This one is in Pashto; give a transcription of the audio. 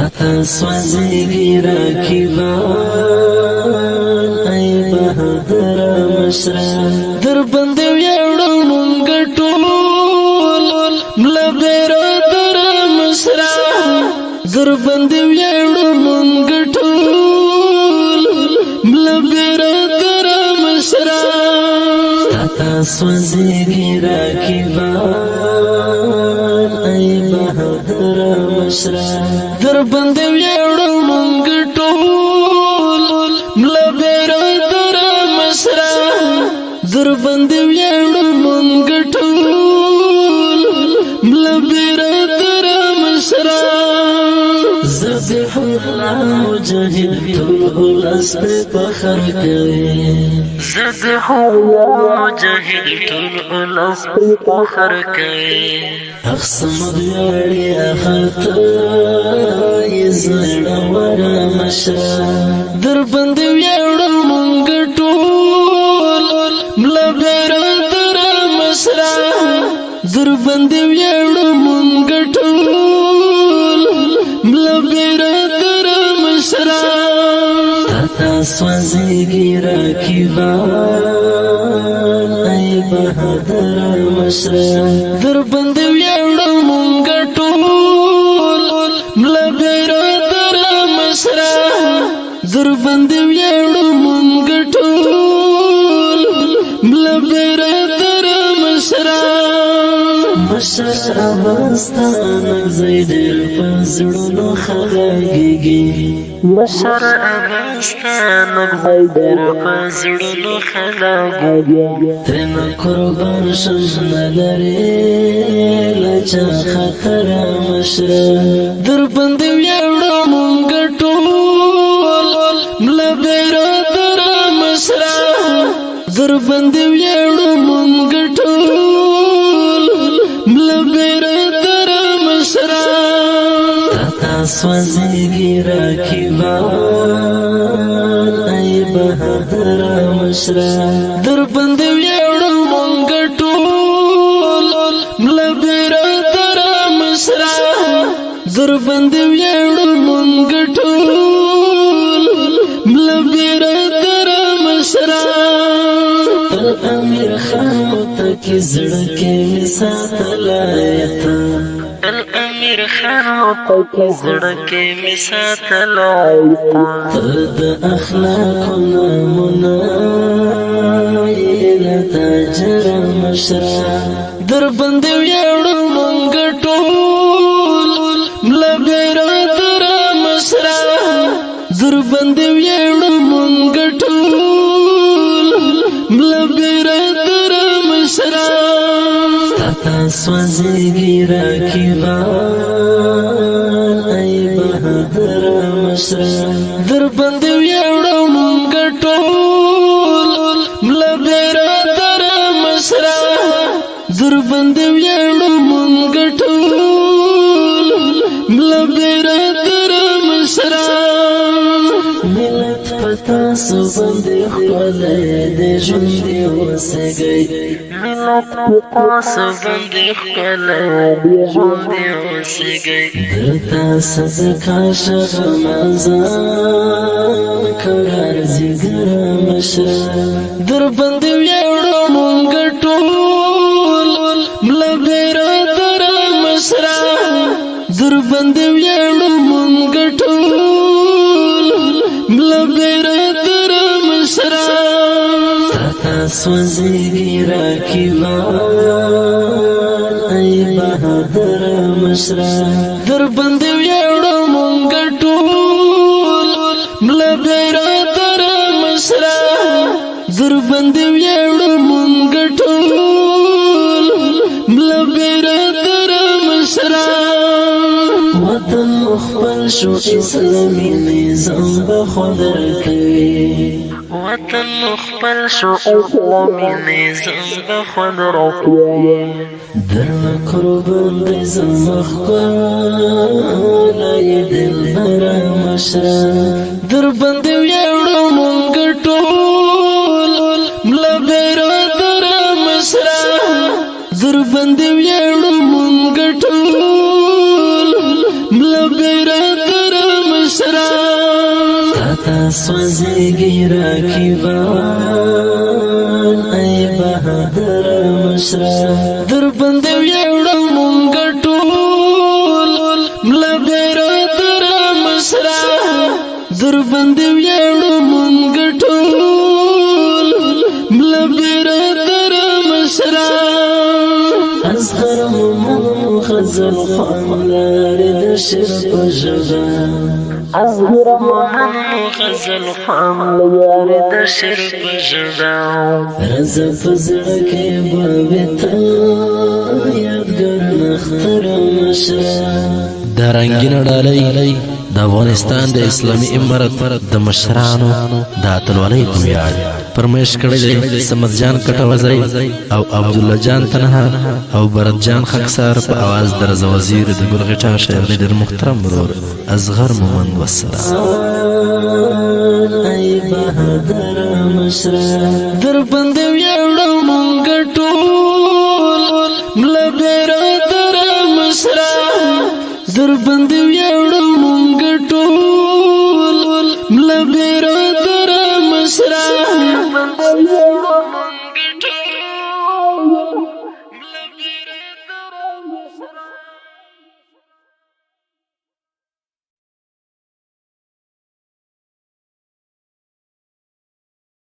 تا سوزیگی راکیبان ای بهادر مشره درباندی ویاړو مونږ ټول ملا برادر مشره درباندی ویاړو مونږ ټول ملا برادر مشره تا سوزیگی راکیبان ای بهادر مشره درباندی ویاړو مونږ ټول ملا برادر مشره درباندی ویاړو مونږ ټول ملا برادر مشره ذبیح الله مجاهد ټول اس په فخر کوي ذبیح الله مجاهد ټول اس په فخر کوي اقسم دیاړي اخته یزړه ور مشره درباندی ویاړو مونږ ټول ملا برادر مشره درباندی ویاړو مونږ ټول ملا برادر مشره تا سوزیگی راکیبان ای بهادر مشره درباندی ویاړو مونږ ټول ملا برادر مشره درباندی ویاړو مونږ ټول ملا برادر مشره مشر افغانستان زې ډېر په زړونو خلاږي مشر افغانستان زې ډېر په زړونو خلاږي ترانه قربان شجن لري لچا خطر مشره درباندی ویاړو مونږ ټول ملا برادر مشره درباندی ویاړو مونږ ټول ملا برادر مشره تا سوزیگی راکیبان ای بهادر مشره درباندی ویاړو مونږ ټول ملا برادر مشره درباندی ویاړو مونږ ټول ملا برادر مشره امیر خان تکی زړه کې می ساتلایتا الامیر خان تکی زړه کې می ساتلایتا د اخلاق نمونه یې تاجر مشره درباندی ویاړو مونږ ټول ملا برادر مشره درباندی ویاړو مونږ ټول ملا برادر مشره تا سوزیگی راکیبان ای بهادر مشره درباندی ویاړو مونږ ټول ملا برادر مشره درباندی ویاړو مونږ ټول ملا برادر مشره ملت پتا سو باندې خپلې د ژوند اوسېږي ملت پتا سو باندې خپلې د ژوند اوسېږي درته صدقه شغمازان قرار زیګر مشره درباندی ویاړو مونږ ټول ملا برادر مشره درباندی ویاړو مونږ ټول ملا برادر مشره تا سوزیگی راکیبان ای بهادر مشره درباندی ویاړو مونږ ټول ملا برادر مشره درباندی ویاړو مونږ ټول ملا برادر مشره وطن خپل شو اسلامی نظام بخودر کوي وطن خپل شو اسلامی نظام بخودر کوي درنه قربان دې زما خپل دلبر مشره درباندی ویاړو مونږ ټول ملا برادر مشره درباندی ویاړو مونږ ټول ملا برادر سوزیږي راکیبان ای بهادر مشره درباندې ویاړو مونږ ټول ملا برادره مشره درباندې ویاړو مونږ ټول ملا برادره مشره اصغر مو خزل خملار د شرف ژبه اصغر مو خزل خملار د شرف ژبه رز په زړه کې به تل یادګار نختر مشره دا رنگین ډالۍ د افغانستان د اسلامی امارت د مشرانو د اتلولۍ په ویاړ فرمایش کړی دی سمد جان کټوزی او عبدالله جان تنها او برت جان خاکسار په اواز د رضا وزیر د ګلغټا شاعر ډېر محترم ورور اصغر مومند والسلام ای بهادر مشره درباندې ویاړو مونږ ټول ملا برادره مشره درباندې